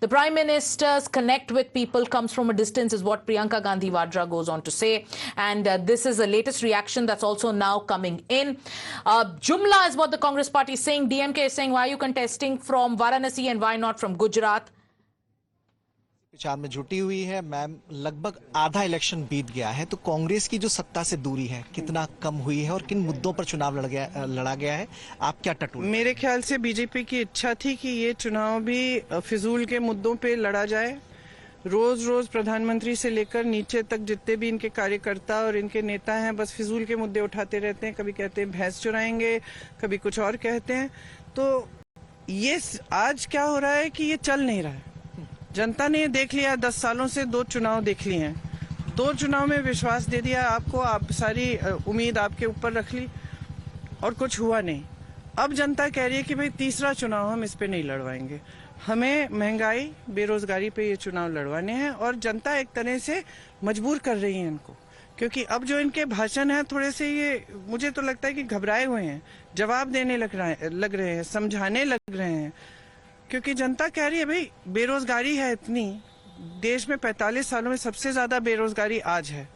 The Prime Minister's connect with people comes from a distance is what Priyanka Gandhi Vadra goes on to say. And this is the latest reaction that's also now coming in. Jumla is what the Congress party is saying. DMK is saying, why are you contesting from Varanasi and why not from Gujarat? प्रचार में जुटी हुई है ma'am. लगभग आधा election बीत गया है, तो कांग्रेस की जो सत्ता से दूरी है कितना कम हुई है और किन मुद्दों पर चुनाव लड़ा गया है, आप क्या टटोल? मेरे ख्याल से बीजेपी की इच्छा थी कि ये चुनाव भी फिजूल के मुद्दों पे लड़ा जाए। रोज रोज प्रधानमंत्री से लेकर नीचे तक जितने भी इनके कार्यकर्ता और इनके नेता हैं बस फिजूल के मुद्दे उठाते रहते हैं। कभी कहते हैं भैंस चुराएंगे, कभी कुछ और कहते हैं। तो ये आज क्या हो रहा है कि ये चल नहीं रहा है। जनता ने देख लिया, 10 सालों से 2 चुनाव देख लिए हैं। 2 चुनाव में विश्वास दे दिया आपको, आप सारी उम्मीद आपके ऊपर रख ली और कुछ हुआ नहीं। अब जनता कह रही है कि भाई तीसरा चुनाव हम इस पे नहीं लड़वाएंगे, हमें महंगाई बेरोजगारी पे ये चुनाव लड़वाने हैं। और जनता एक तरह से मजबूर कर रही है इनको, क्योंकि अब जो इनके भाषण हैं थोड़े से ये मुझे तो लगता है कि घबराए हुए हैं, जवाब देने लग रहे हैं, समझाने लग रहे हैं। क्योंकि जनता कह रही है भाई बेरोजगारी है इतनी, देश में 45 सालों में सबसे ज्यादा बेरोजगारी आज है,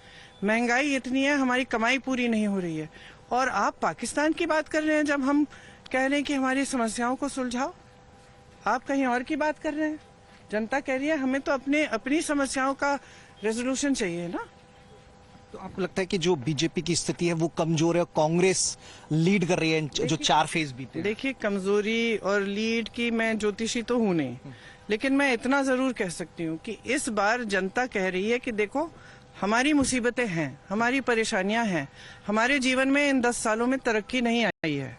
महंगाई इतनी है, हमारी कमाई पूरी नहीं हो रही है। और आप पाकिस्तान की बात कर रहे हैं जब हम कह रहे हैं कि हमारी समस्याओं को सुलझाओ, आप कहीं और की बात कर रहे हैं। जनता कह रही है हमें तो अपनी समस्याओं का रेजोल्यूशन चाहिए ना। तो आपको लगता है कि जो बीजेपी की स्थिति है वो कमजोर है, कांग्रेस लीड कर रही है जो 4 फेज बीते हैं? देखिए, कमजोरी और लीड की मैं ज्योतिषी तो हूं नहीं, लेकिन मैं इतना जरूर कह सकती हूँ कि इस बार जनता कह रही है कि देखो हमारी मुसीबतें हैं, हमारी परेशानियां हैं, हमारे जीवन में इन 10 सालों में तरक्की नहीं आई है,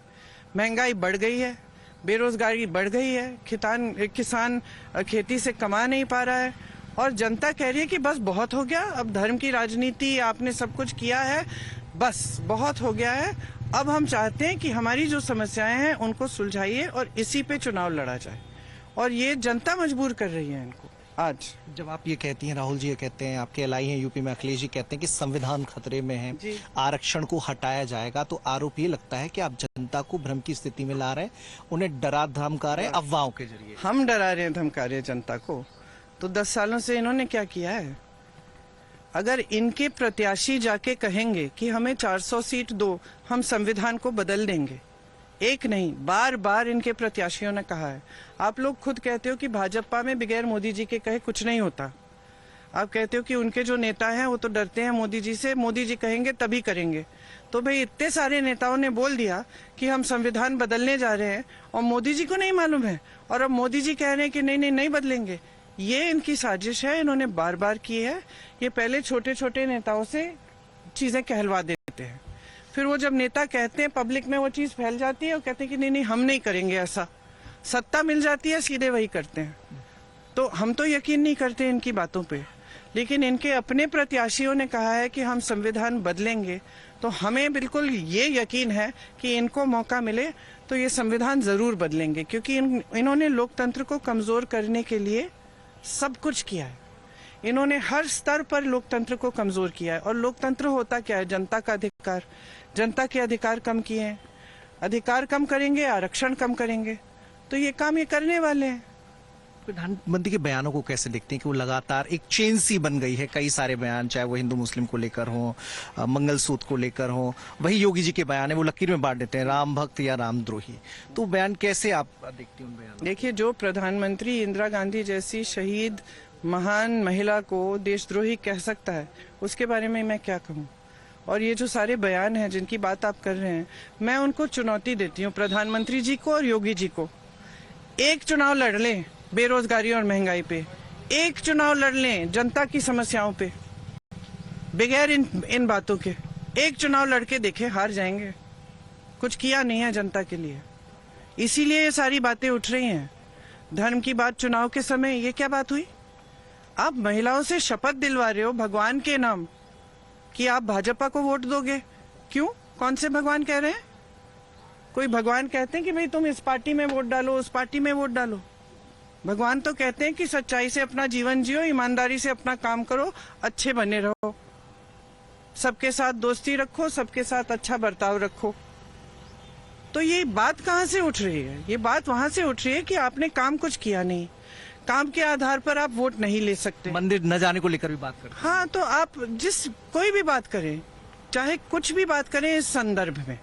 महंगाई बढ़ गई है, बेरोजगारी बढ़ गई है, किसान खेती से कमा नहीं पा रहा है। और जनता कह रही है कि बस बहुत हो गया, अब धर्म की राजनीति आपने सब कुछ किया है, बस बहुत हो गया है। अब हम चाहते हैं कि हमारी जो समस्याएं हैं उनको सुलझाइए और इसी पे चुनाव लड़ा जाए। और ये जनता मजबूर कर रही है इनको। आज जब आप ये कहती हैं, राहुल जी ये कहते हैं, आपके एलआई हैं यूपी में अखिलेश जी कहते हैं कि संविधान खतरे में है, आरक्षण को हटाया जाएगा, तो आरोप ये लगता है कि आप जनता को भ्रम की स्थिति में ला रहे हैं, उन्हें डरा धमका रहे हैं अफवाहों के जरिए। हम डरा रहे हैं, धमका रहे हैं जनता को? तो 10 सालों से इन्होंने क्या किया है? अगर इनके प्रत्याशी जाके कहेंगे कि हमें 400 सीट दो, हम संविधान को बदल देंगे, एक नहीं बार बार इनके प्रत्याशियों ने कहा है। आप लोग खुद कहते हो कि भाजपा में बगैर मोदी जी के कहे कुछ नहीं होता। आप कहते हो कि उनके जो नेता हैं वो तो डरते हैं मोदी जी से, मोदी जी कहेंगे तभी करेंगे। तो भाई इतने सारे नेताओं ने बोल दिया कि हम संविधान बदलने जा रहे हैं और मोदी जी को नहीं मालूम है, और अब मोदी जी कह रहे हैं कि नहीं बदलेंगे। ये इनकी साजिश है, इन्होंने बार बार की है। ये पहले छोटे छोटे नेताओं से चीजें कहलवा देते हैं, फिर वो जब नेता कहते हैं पब्लिक में वो चीज फैल जाती है और कहते हैं कि नहीं हम नहीं करेंगे ऐसा। सत्ता मिल जाती है सीधे वही करते हैं। तो हम तो यकीन नहीं करते इनकी बातों पे, लेकिन इनके अपने प्रत्याशियों ने कहा है कि हम संविधान बदलेंगे, तो हमें बिल्कुल ये यकीन है कि इनको मौका मिले तो ये संविधान जरूर बदलेंगे। क्योंकि इन्होंने लोकतंत्र को कमजोर करने के लिए सब कुछ किया है। इन्होंने हर स्तर पर लोकतंत्र को कमजोर किया है। और लोकतंत्र होता क्या है? जनता का अधिकार। जनता के अधिकार कम किए हैं, अधिकार कम करेंगे, आरक्षण कम करेंगे, तो ये काम ये करने वाले हैं। प्रधानमंत्री के बयानों को कैसे देखते हैं कि वो लगातार एक चेन सी बन गई है? कई सारे बयान, चाहे वो हिंदू मुस्लिम को लेकर हो, मंगलसूत्र को लेकर हो, वही योगी जी के बयान है वो लकीर में बांट देते हैं, राम भक्त या रामद्रोही। तो बयान कैसे आप देखते हैं उन बयानों? देखिए, जो प्रधानमंत्री इंदिरा गांधी जैसी शहीद महान महिला को देशद्रोही कह सकता है, उसके बारे में मैं क्या कहूँ? और ये जो सारे बयान हैं जिनकी बात आप कर रहे हैं, मैं उनको चुनौती देती हूँ, प्रधानमंत्री जी को और योगी जी को। एक चुनाव लड़ लें बेरोजगारी और महंगाई पे, एक चुनाव लड़ लें जनता की समस्याओं पे, बगैर इन बातों के एक चुनाव लड़के देखें, हार जाएंगे। कुछ किया नहीं है जनता के लिए, इसीलिए ये सारी बातें उठ रही हैं। धर्म की बात चुनाव के समय, ये क्या बात हुई? आप महिलाओं से शपथ दिलवा रहे हो भगवान के नाम कि आप भाजपा को वोट दोगे। क्यों? कौन से भगवान कह रहे हैं? कोई भगवान कहते हैं कि भाई तुम इस पार्टी में वोट डालो, उस पार्टी में वोट डालो? भगवान तो कहते हैं कि सच्चाई से अपना जीवन जियो, ईमानदारी से अपना काम करो, अच्छे बने रहो, सबके साथ दोस्ती रखो, सबके साथ अच्छा बर्ताव रखो। तो ये बात कहाँ से उठ रही है? ये बात वहां से उठ रही है कि आपने काम कुछ किया नहीं। काम के आधार पर आप वोट नहीं ले सकते। मंदिर न जाने को लेकर भी बात कर। हाँ, तो आप कोई भी बात करें, चाहे कुछ भी बात करें इस संदर्भ में,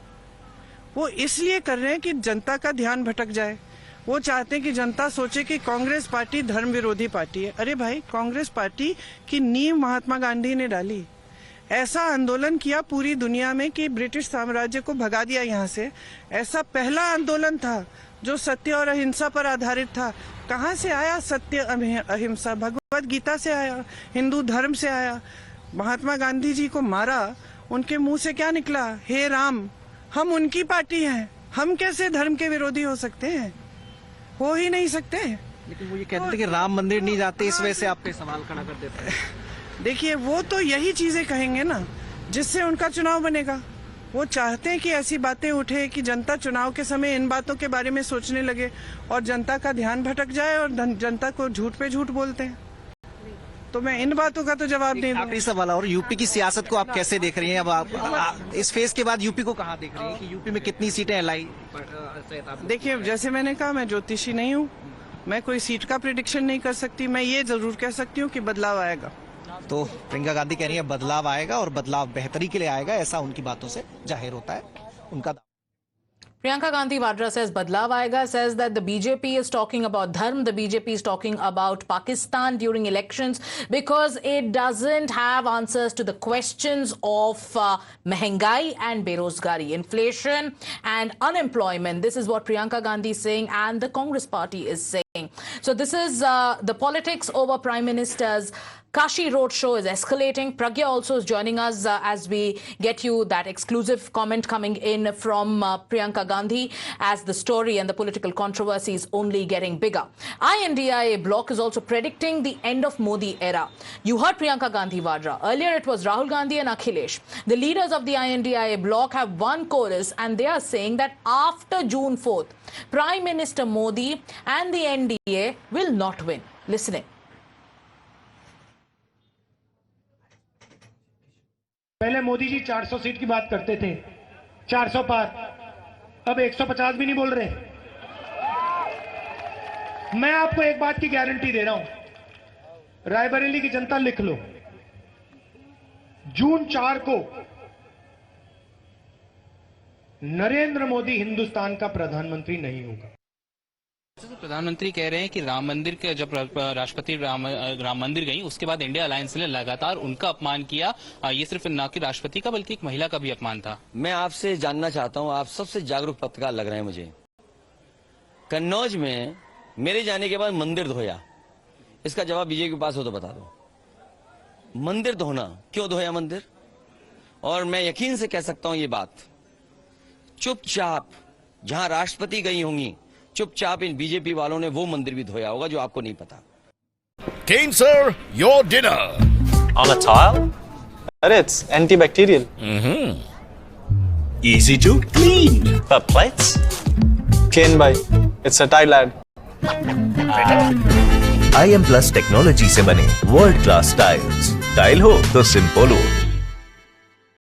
वो इसलिए कर रहे हैं कि जनता का ध्यान भटक जाए। वो चाहते हैं कि जनता सोचे कि कांग्रेस पार्टी धर्म विरोधी पार्टी है। अरे भाई, कांग्रेस पार्टी की नींव महात्मा गांधी ने डाली। ऐसा आंदोलन किया पूरी दुनिया में कि ब्रिटिश साम्राज्य को भगा दिया यहाँ से। ऐसा पहला आंदोलन था जो सत्य और अहिंसा पर आधारित था। कहाँ से आया सत्य अहिंसा? भगवत गीता से आया, हिंदू धर्म से आया। महात्मा गांधी जी को मारा, उनके मुंह से क्या निकला? हे राम, हम उनकी पार्टी हैं, हम कैसे धर्म के विरोधी हो सकते हैं? हो ही नहीं सकते। लेकिन वो ये कहते थे कि राम मंदिर नहीं जाते, इस वजह से आप पे सवाल खड़ा कर देते हैं। देखिए, वो तो यही चीजें कहेंगे ना जिससे उनका चुनाव बनेगा। वो चाहते हैं कि ऐसी बातें उठे कि जनता चुनाव के समय इन बातों के बारे में सोचने लगे और जनता का ध्यान भटक जाए और जनता को झूठ पे झूठ बोलते हैं। तो मैं इन बातों का तो जवाब नहीं दूंगा। आखिरी सवाल, और यूपी की सियासत को आप कैसे देख रही हैं? अब आप इस फेज के बाद यूपी को कहाँ देख रही हैं कि यूपी में कितनी सीटें एलआई? देखिए, जैसे मैंने कहा, मैं ज्योतिषी नहीं हूँ, मैं कोई सीट का प्रिडिक्शन नहीं कर सकती। मैं ये जरूर कह सकती हूँ कि बदलाव आएगा। तो प्रियंका गांधी कह रही है बदलाव आएगा और बदलाव बेहतरी के लिए आएगा, ऐसा उनकी बातों से जाहिर होता है। उनका Priyanka Gandhi Vadra says Badlav Aayega, says that the BJP is talking about dharm, the BJP is talking about Pakistan during elections because it doesn't have answers to the questions of mehengai and berozgari, inflation and unemployment. This is what Priyanka Gandhi is saying and the Congress party is saying. So this is the politics over Prime Minister's Kashi Road show is escalating. Pragya also is joining us as we get you that exclusive comment coming in from Priyanka Gandhi as the story and the political controversy is only getting bigger. INDIA bloc is also predicting the end of Modi era. You heard Priyanka Gandhi Vadra. Earlier it was Rahul Gandhi and Akhilesh. The leaders of the INDIA bloc have one chorus and they are saying that after June 4th, Prime Minister Modi and the NDA will not win. Listening. पहले Modi ji 400 seat की बात करते थे, 400 पार, अब 150 भी नहीं बोल रहे। मैं आपको एक बात की गारंटी दे रहा हूं, रायबरेली की जनता लिख लो, जून 4 को नरेंद्र मोदी हिंदुस्तान का प्रधानमंत्री नहीं होगा। प्रधानमंत्री कह रहे हैं कि राम मंदिर के जब राष्ट्रपति राम मंदिर गई उसके बाद इंडिया अलायंस ने लगातार उनका अपमान किया। ये सिर्फ न कि राष्ट्रपति का बल्कि एक महिला का भी अपमान था। मैं आपसे जानना चाहता हूं, आप सबसे जागरूक पत्रकार लग रहे हैं मुझे। कन्नौज में मेरे जाने के बाद मंदिर धोया, इसका जवाब बीजेपी के पास हो तो बता दो। मंदिर धोना, क्यों धोया मंदिर? और मैं यकीन से कह सकता हूं ये बात, चुपचाप जहां राष्ट्रपति गई होंगी, चुपचाप इन बीजेपी वालों ने वो मंदिर भी धोया होगा जो आपको नहीं पता। Kane sir, your dinner. On a tile? It's antibacterial. Easy to clean. But plates? Kane bhai, it's a tile ad. IM Plus technology से बने वर्ल्ड क्लास टाइल्स। टाइल हो तो सिंपल हो।